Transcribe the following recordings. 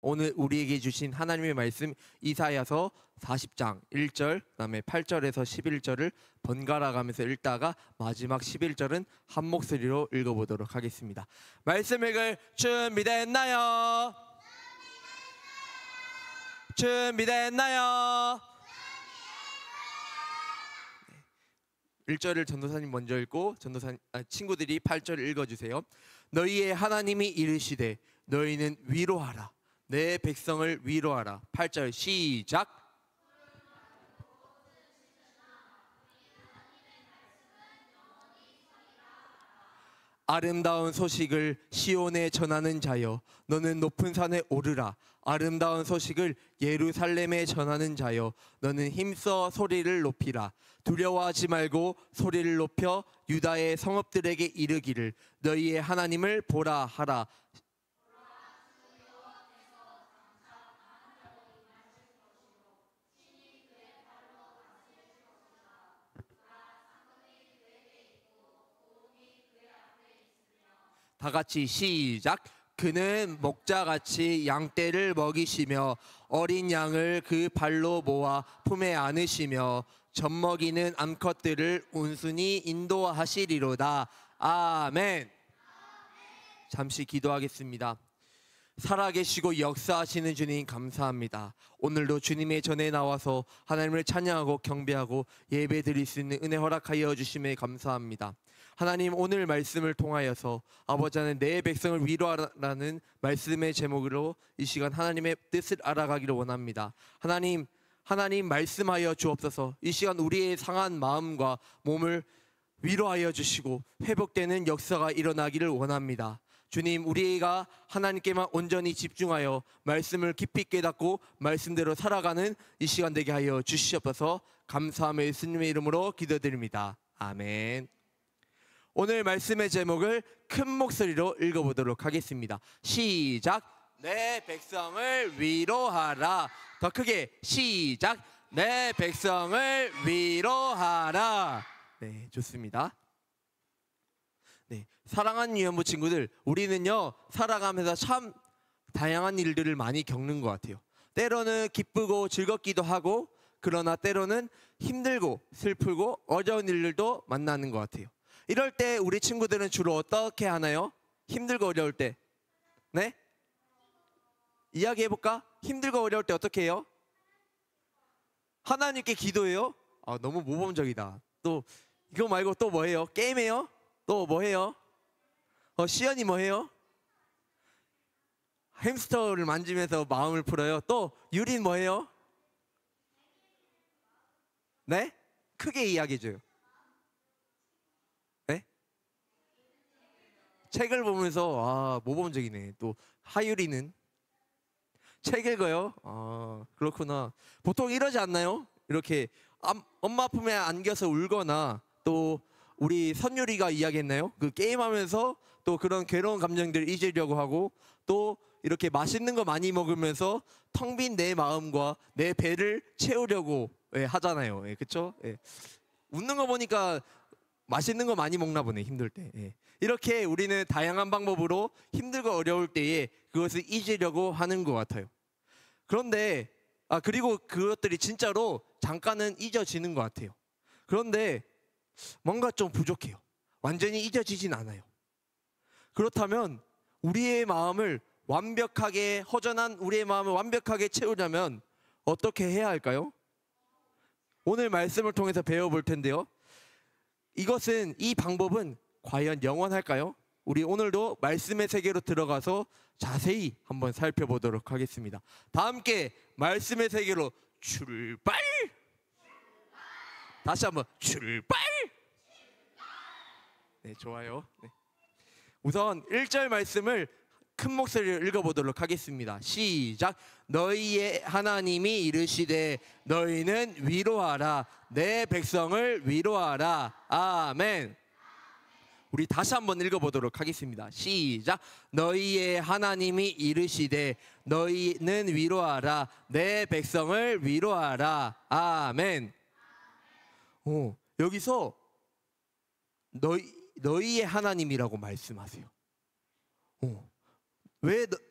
오늘 우리에게 주신 하나님의 말씀 이사야서 40장 1절 그다음에 8절에서 11절을 번갈아 가면서 읽다가 마지막 11절은 한 목소리로 읽어보도록 하겠습니다. 말씀 읽을 준비됐나요? 준비됐나요? 1절을 전도사님 먼저 읽고 친구들이 8절을 읽어주세요. 너희의 하나님이 이르시되 너희는 위로하라. 내 백성을 위로하라. 8절 시작. 아름다운 소식을 시온에 전하는 자여 너는 높은 산에 오르라. 아름다운 소식을 예루살렘에 전하는 자여 너는 힘써 소리를 높이라. 두려워하지 말고 소리를 높여 유다의 성읍들에게 이르기를 너희의 하나님을 보라 하라. 다 같이 시작. 그는 목자같이 양떼를 먹이시며 어린 양을 그 발로 모아 품에 안으시며 젖먹이는 암컷들을 온순히 인도하시리로다. 아멘. 잠시 기도하겠습니다. 살아계시고 역사하시는 주님 감사합니다. 오늘도 주님의 전에 나와서 하나님을 찬양하고 경배하고 예배드릴 수 있는 은혜 허락하여 주심에 감사합니다. 하나님, 오늘 말씀을 통하여서 아버지 하나님 내 백성을 위로하라는 말씀의 제목으로 이 시간 하나님의 뜻을 알아가기를 원합니다. 하나님 말씀하여 주옵소서. 이 시간 우리의 상한 마음과 몸을 위로하여 주시고 회복되는 역사가 일어나기를 원합니다. 주님, 우리가 하나님께만 온전히 집중하여 말씀을 깊이 깨닫고 말씀대로 살아가는 이 시간 되게 하여 주시옵소서. 감사하며 예수님의 이름으로 기도드립니다. 아멘. 오늘 말씀의 제목을 큰 목소리로 읽어보도록 하겠습니다. 시작. 내 백성을 위로하라. 더 크게 시작. 내 백성을 위로하라. 네, 좋습니다. 네, 사랑하는 유연부 친구들, 우리는요 살아가면서 참 다양한 일들을 많이 겪는 것 같아요. 때로는 기쁘고 즐겁기도 하고, 그러나 때로는 힘들고 슬프고 어려운 일들도 만나는 것 같아요. 이럴 때 우리 친구들은 주로 어떻게 하나요? 힘들고 어려울 때. 네? 이야기해볼까? 힘들고 어려울 때 어떻게 해요? 하나님께 기도해요? 아, 너무 모범적이다. 또 이거 말고 또 뭐 해요? 게임해요? 또 뭐 해요? 시연이 뭐 해요? 햄스터를 만지면서 마음을 풀어요. 또 유린 뭐 해요? 네? 크게 이야기해줘요. 네? 책을 보면서 모범적이네. 또 하유리는 책 읽어요. 그렇구나. 보통 이러지 않나요? 이렇게 엄마 품에 안겨서 울거나, 또 우리 선율이가 이야기했나요? 그 게임하면서 또 그런 괴로운 감정들을 잊으려고 하고, 또 이렇게 맛있는 거 많이 먹으면서 텅 빈 내 마음과 내 배를 채우려고 하잖아요. 그렇죠? 웃는 거 보니까 맛있는 거 많이 먹나 보네, 힘들 때. 이렇게 우리는 다양한 방법으로 힘들고 어려울 때에 그것을 잊으려고 하는 것 같아요. 그런데 그리고 그것들이 진짜로 잠깐은 잊어지는 것 같아요. 그런데 뭔가 좀 부족해요. 완전히 잊어지진 않아요. 그렇다면 우리의 마음을 완벽하게, 허전한 우리의 마음을 완벽하게 채우려면 어떻게 해야 할까요? 오늘 말씀을 통해서 배워볼 텐데요. 이 방법은 과연 영원할까요? 우리 오늘도 말씀의 세계로 들어가서 자세히 한번 살펴보도록 하겠습니다. 다 함께 말씀의 세계로 출발! 다시 한번 출발! 네, 좋아요. 네. 우선 1절 말씀을 큰 목소리로 읽어보도록 하겠습니다. 시작. 너희의 하나님이 이르시되 너희는 위로하라. 내 백성을 위로하라. 아멘. 우리 다시 한번 읽어보도록 하겠습니다. 시작. 너희의 하나님이 이르시되 너희는 위로하라. 내 백성을 위로하라. 아멘. 여기서 너희의 하나님이라고 말씀하세요.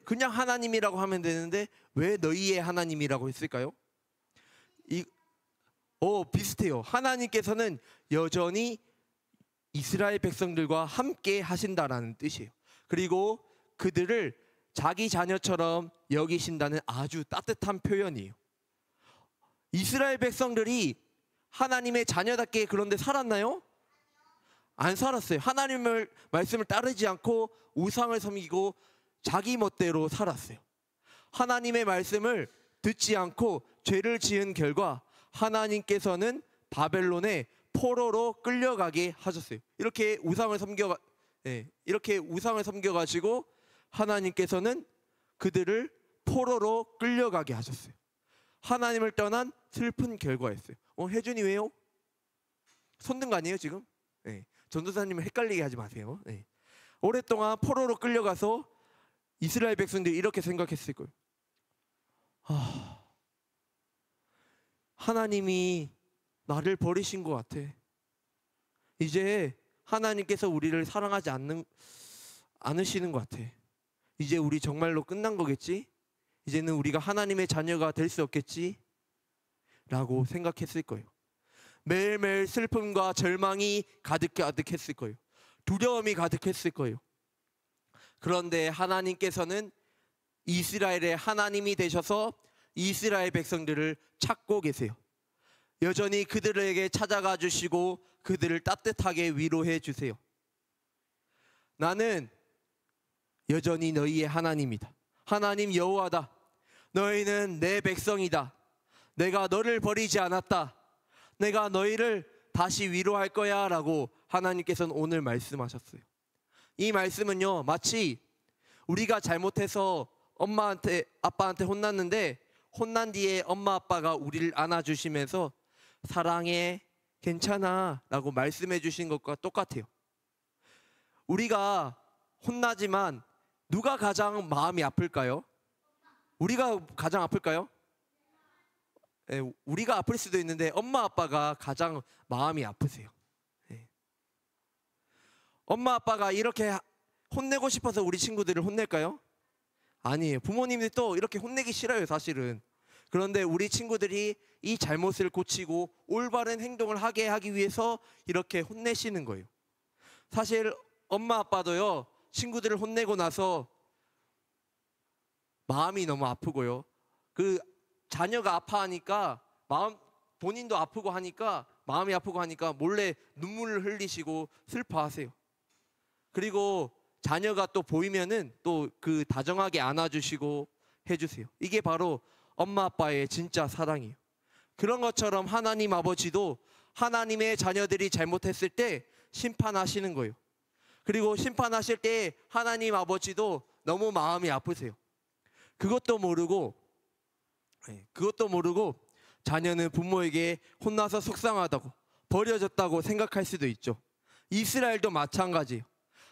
그냥 하나님이라고 하면 되는데 왜 너희의 하나님이라고 했을까요? 비슷해요. 하나님께서는 여전히 이스라엘 백성들과 함께 하신다라는 뜻이에요. 그리고 그들을 자기 자녀처럼 여기신다는 아주 따뜻한 표현이에요. 이스라엘 백성들이 하나님의 자녀답게 그런데 살았나요? 안 살았어요. 하나님의 말씀을 따르지 않고 우상을 섬기고 자기 멋대로 살았어요. 하나님의 말씀을 듣지 않고 죄를 지은 결과 하나님께서는 바벨론의 포로로 끌려가게 하셨어요. 이렇게 우상을 섬겨가지고 하나님께서는 그들을 포로로 끌려가게 하셨어요. 하나님을 떠난 슬픈 결과였어요. 혜준이 왜요? 손든 거 아니에요 지금? 네. 전도사님을 헷갈리게 하지 마세요. 네. 오랫동안 포로로 끌려가서 이스라엘 백성들이 이렇게 생각했을 거예요. 하나님이 나를 버리신 것 같아. 이제 하나님께서 우리를 사랑하지 않으시는 것 같아. 이제 우리 정말로 끝난 거겠지? 이제는 우리가 하나님의 자녀가 될 수 없겠지? 라고 생각했을 거예요. 매일매일 슬픔과 절망이 가득했을 거예요. 두려움이 가득했을 거예요. 그런데 하나님께서는 이스라엘의 하나님이 되셔서 이스라엘 백성들을 찾고 계세요. 여전히 그들에게 찾아가 주시고 그들을 따뜻하게 위로해 주세요. 나는 여전히 너희의 하나님이다. 하나님 여호와다. 너희는 내 백성이다. 내가 너를 버리지 않았다. 내가 너희를 다시 위로할 거야 라고 하나님께서는 오늘 말씀하셨어요. 이 말씀은요, 마치 우리가 잘못해서 엄마한테 아빠한테 혼났는데 혼난 뒤에 엄마 아빠가 우리를 안아주시면서 사랑해, 괜찮아 라고 말씀해 주신 것과 똑같아요. 우리가 혼나지만 누가 가장 마음이 아플까요? 우리가 가장 아플까요? 네, 우리가 아플 수도 있는데 엄마 아빠가 가장 마음이 아프세요. 네. 엄마 아빠가 이렇게 혼내고 싶어서 우리 친구들을 혼낼까요? 아니에요. 부모님들이 또 이렇게 혼내기 싫어요 사실은. 그런데 우리 친구들이 이 잘못을 고치고 올바른 행동을 하기 위해서 이렇게 혼내시는 거예요. 사실 엄마 아빠도요, 친구들을 혼내고 나서 마음이 너무 아프고요, 그 자녀가 아파하니까 본인도 아프고 하니까 마음이 아프고 하니까 몰래 눈물을 흘리시고 슬퍼하세요. 그리고 자녀가 또 보이면은 또 그 다정하게 안아주시고 해주세요. 이게 바로 엄마 아빠의 진짜 사랑이에요. 그런 것처럼 하나님 아버지도 하나님의 자녀들이 잘못했을 때 심판하시는 거예요. 그리고 심판하실 때 하나님 아버지도 너무 마음이 아프세요. 그것도 모르고 자녀는 부모에게 혼나서 속상하다고 버려졌다고 생각할 수도 있죠. 이스라엘도 마찬가지예요.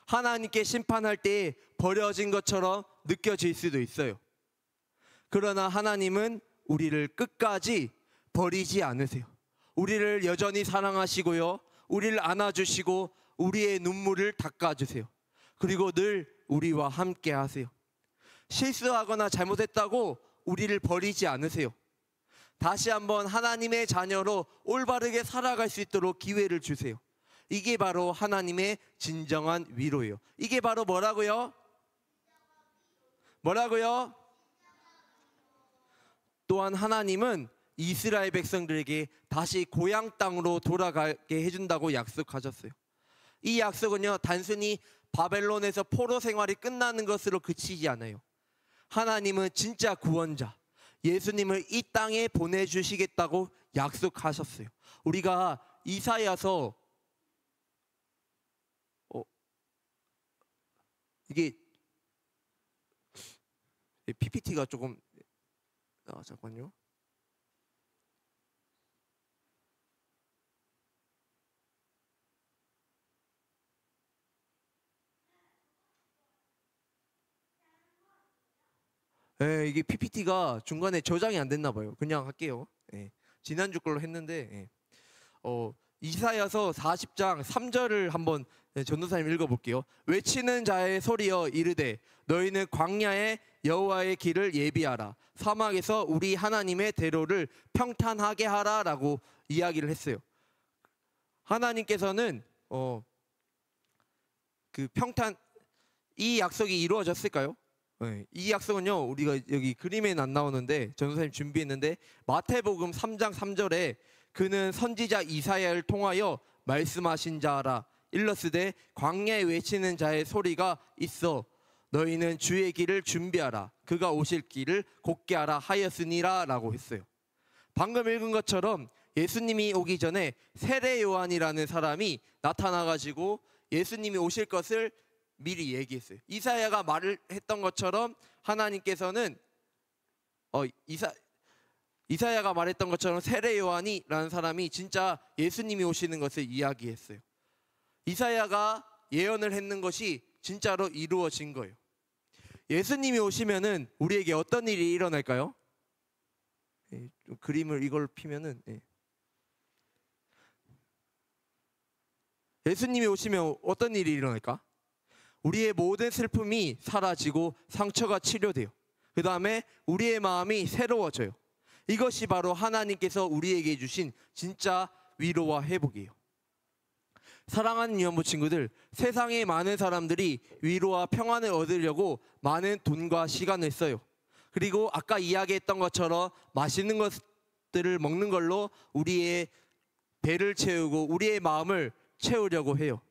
하나님께 심판할 때 버려진 것처럼 느껴질 수도 있어요. 그러나 하나님은 우리를 끝까지 버리지 않으세요. 우리를 여전히 사랑하시고요, 우리를 안아주시고 우리의 눈물을 닦아주세요. 그리고 늘 우리와 함께 하세요. 실수하거나 잘못했다고 우리를 버리지 않으세요. 다시 한번 하나님의 자녀로 올바르게 살아갈 수 있도록 기회를 주세요. 이게 바로 하나님의 진정한 위로예요. 이게 바로 뭐라고요? 또한 하나님은 이스라엘 백성들에게 다시 고향 땅으로 돌아가게 해준다고 약속하셨어요. 이 약속은요, 단순히 바벨론에서 포로 생활이 끝나는 것으로 그치지 않아요. 하나님은 진짜 구원자 예수님을 이 땅에 보내주시겠다고 약속하셨어요. 우리가 이사야서 이게 PPT가 조금 잠깐만요. 네, 이게 PPT가 중간에 저장이 안 됐나 봐요. 그냥 할게요. 네, 지난주 걸로 했는데 이사야서 40장 3절을 한번 전도사님 읽어볼게요. 외치는 자의 소리여 이르되 너희는 광야에 여호와의 길을 예비하라. 사막에서 우리 하나님의 대로를 평탄하게 하라라고 이야기를 했어요. 하나님께서는 그 평탄, 이 약속이 이루어졌을까요? 네, 이 약속은요, 우리가 여기 그림에는 안 나오는데 전도사님 준비했는데 마태복음 3장 3절에 그는 선지자 이사야를 통하여 말씀하신 자라. 일러스되 광야에 외치는 자의 소리가 있어 너희는 주의 길을 준비하라. 그가 오실 길을 곧게 하라 하였으니라 라고 했어요. 방금 읽은 것처럼 예수님이 오기 전에 세례 요한이라는 사람이 나타나가지고 예수님이 오실 것을 미리 얘기했어요. 이사야가 말을 했던 것처럼 하나님께서는 이사야가 말했던 것처럼 세례 요한이라는 사람이 진짜 예수님이 오시는 것을 이야기했어요. 이사야가 예언을 했는 것이 진짜로 이루어진 거예요. 예수님이 오시면은 우리에게 어떤 일이 일어날까요? 좀 그림을 이걸 피면은 예수님이 오시면 어떤 일이 일어날까? 우리의 모든 슬픔이 사라지고 상처가 치료돼요. 그 다음에 우리의 마음이 새로워져요. 이것이 바로 하나님께서 우리에게 주신 진짜 위로와 회복이에요. 사랑하는 유연부 친구들, 세상에 많은 사람들이 위로와 평안을 얻으려고 많은 돈과 시간을 써요. 그리고 아까 이야기했던 것처럼 맛있는 것들을 먹는 걸로 우리의 배를 채우고 우리의 마음을 채우려고 해요.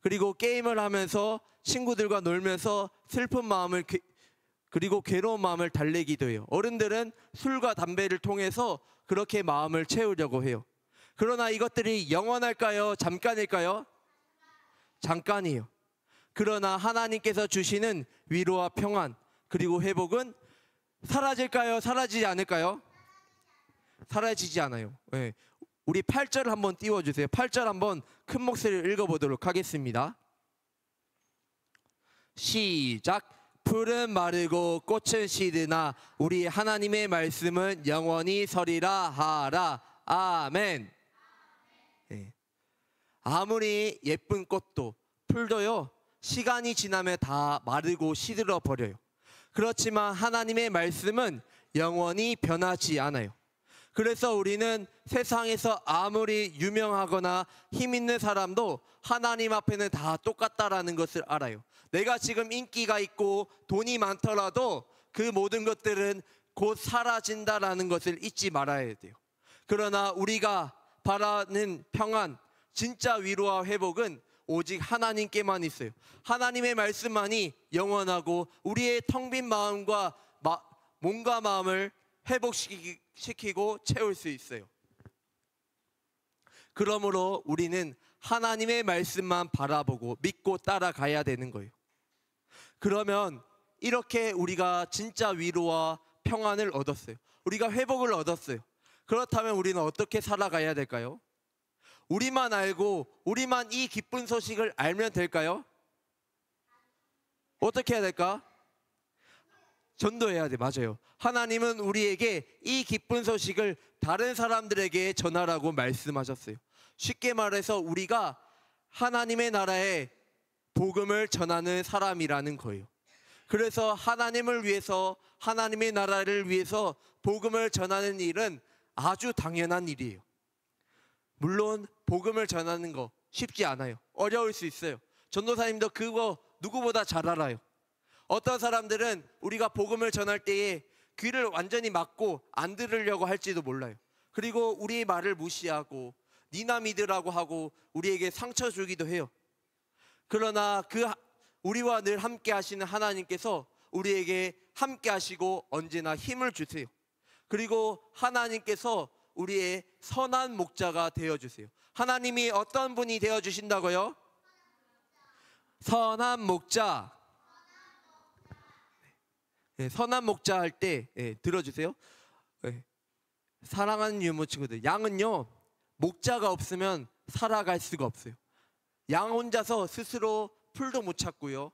그리고 게임을 하면서 친구들과 놀면서 슬픈 마음을 그리고 괴로운 마음을 달래기도 해요. 어른들은 술과 담배를 통해서 그렇게 마음을 채우려고 해요. 그러나 이것들이 영원할까요? 잠깐일까요? 잠깐이에요. 그러나 하나님께서 주시는 위로와 평안 그리고 회복은 사라질까요? 사라지지 않을까요? 사라지지 않아요. 네. 우리 8절 한번 띄워주세요. 8절 한번 큰 목소리를 읽어보도록 하겠습니다. 시작. 풀은 마르고 꽃은 시드나 우리 하나님의 말씀은 영원히 서리라 하라. 아멘. 네. 아무리 예쁜 꽃도 풀도요 시간이 지나면 다 마르고 시들어 버려요. 그렇지만 하나님의 말씀은 영원히 변하지 않아요. 그래서 우리는 세상에서 아무리 유명하거나 힘 있는 사람도 하나님 앞에는 다 똑같다라는 것을 알아요. 내가 지금 인기가 있고 돈이 많더라도 그 모든 것들은 곧 사라진다라는 것을 잊지 말아야 돼요. 그러나 우리가 바라는 평안, 진짜 위로와 회복은 오직 하나님께만 있어요. 하나님의 말씀만이 영원하고 우리의 텅 빈 마음과 몸과 마음을 회복시키고 채울 수 있어요. 그러므로 우리는 하나님의 말씀만 바라보고 믿고 따라가야 되는 거예요. 그러면 이렇게 우리가 진짜 위로와 평안을 얻었어요. 우리가 회복을 얻었어요. 그렇다면 우리는 어떻게 살아가야 될까요? 우리만 알고 우리만 이 기쁜 소식을 알면 될까요? 어떻게 해야 될까? 전도해야 돼. 맞아요. 하나님은 우리에게 이 기쁜 소식을 다른 사람들에게 전하라고 말씀하셨어요. 쉽게 말해서 우리가 하나님의 나라에 복음을 전하는 사람이라는 거예요. 그래서 하나님을 위해서 하나님의 나라를 위해서 복음을 전하는 일은 아주 당연한 일이에요. 물론 복음을 전하는 거 쉽지 않아요. 어려울 수 있어요. 전도사님도 그거 누구보다 잘 알아요. 어떤 사람들은 우리가 복음을 전할 때에 귀를 완전히 막고 안 들으려고 할지도 몰라요. 그리고 우리의 말을 무시하고 니나 믿으라고 하고 우리에게 상처 주기도 해요. 그러나 우리와 늘 함께 하시는 하나님께서 우리에게 함께 하시고 언제나 힘을 주세요. 그리고 하나님께서 우리의 선한 목자가 되어주세요. 하나님이 어떤 분이 되어주신다고요? 선한 목자. 네, 선한 목자 할 때 들어주세요. 사랑하는 유모 친구들, 양은요 목자가 없으면 살아갈 수가 없어요. 양 혼자서 스스로 풀도 못 찾고요,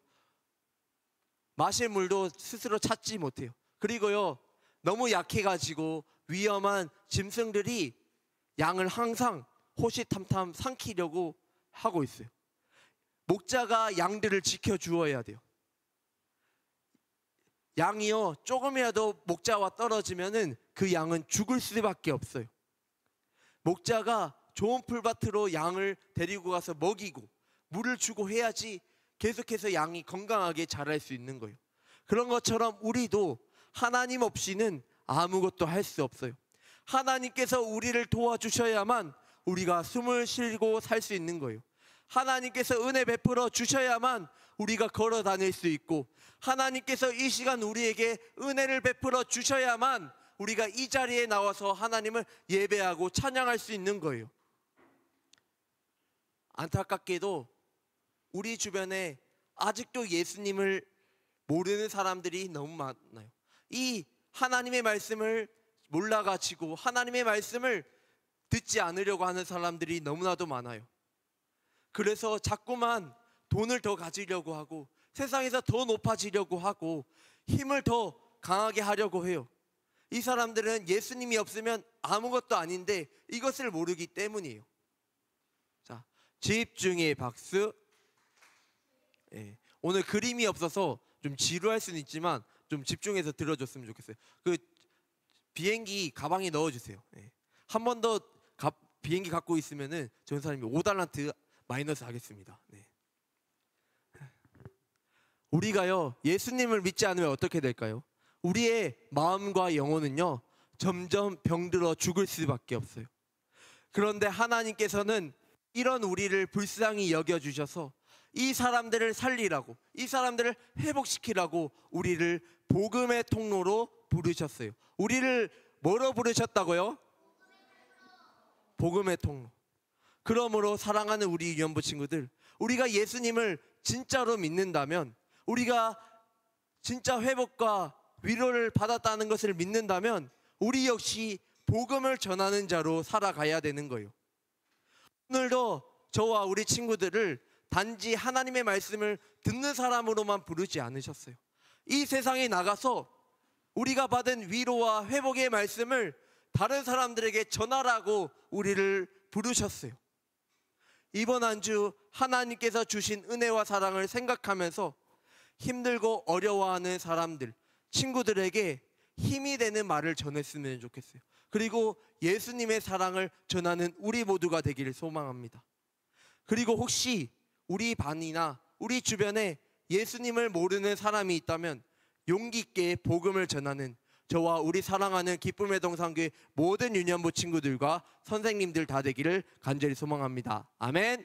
마실 물도 스스로 찾지 못해요. 그리고요 너무 약해가지고 위험한 짐승들이 양을 항상 호시탐탐 삼키려고 하고 있어요. 목자가 양들을 지켜주어야 돼요. 양이요, 조금이라도 목자와 떨어지면은 그 양은 죽을 수밖에 없어요. 목자가 좋은 풀밭으로 양을 데리고 가서 먹이고 물을 주고 해야지 계속해서 양이 건강하게 자랄 수 있는 거예요. 그런 것처럼 우리도 하나님 없이는 아무것도 할 수 없어요. 하나님께서 우리를 도와주셔야만 우리가 숨을 쉬고 살 수 있는 거예요. 하나님께서 은혜 베풀어 주셔야만 우리가 걸어 다닐 수 있고, 하나님께서 이 시간 우리에게 은혜를 베풀어 주셔야만 우리가 이 자리에 나와서 하나님을 예배하고 찬양할 수 있는 거예요. 안타깝게도 우리 주변에 아직도 예수님을 모르는 사람들이 너무 많아요. 이 하나님의 말씀을 몰라가지고 하나님의 말씀을 듣지 않으려고 하는 사람들이 너무나도 많아요. 그래서 자꾸만 돈을 더 가지려고 하고 세상에서 더 높아지려고 하고 힘을 더 강하게 하려고 해요. 이 사람들은 예수님이 없으면 아무것도 아닌데 이것을 모르기 때문이에요. 자, 집중의 박수. 오늘 그림이 없어서 좀 지루할 수는 있지만 좀 집중해서 들어줬으면 좋겠어요. 그 비행기 가방에 넣어주세요. 한 번 더 비행기 갖고 있으면은 전사님이 5달란트 마이너스 하겠습니다. 우리가요, 예수님을 믿지 않으면 어떻게 될까요? 우리의 마음과 영혼은요, 점점 병들어 죽을 수밖에 없어요. 그런데 하나님께서는 이런 우리를 불쌍히 여겨주셔서 이 사람들을 살리라고, 이 사람들을 회복시키라고 우리를 복음의 통로로 부르셨어요. 우리를 뭐로 부르셨다고요? 복음의 통로. 그러므로 사랑하는 우리 유년부 친구들, 우리가 예수님을 진짜로 믿는다면, 우리가 진짜 회복과 위로를 받았다는 것을 믿는다면 우리 역시 복음을 전하는 자로 살아가야 되는 거예요. 오늘도 저와 우리 친구들을 단지 하나님의 말씀을 듣는 사람으로만 부르지 않으셨어요. 이 세상에 나가서 우리가 받은 위로와 회복의 말씀을 다른 사람들에게 전하라고 우리를 부르셨어요. 이번 한 주 하나님께서 주신 은혜와 사랑을 생각하면서 힘들고 어려워하는 사람들, 친구들에게 힘이 되는 말을 전했으면 좋겠어요. 그리고 예수님의 사랑을 전하는 우리 모두가 되기를 소망합니다. 그리고 혹시 우리 반이나 우리 주변에 예수님을 모르는 사람이 있다면 용기 있게 복음을 전하는 저와 우리 사랑하는 기쁨의 동산교회 모든 유년부 친구들과 선생님들 다 되기를 간절히 소망합니다. 아멘.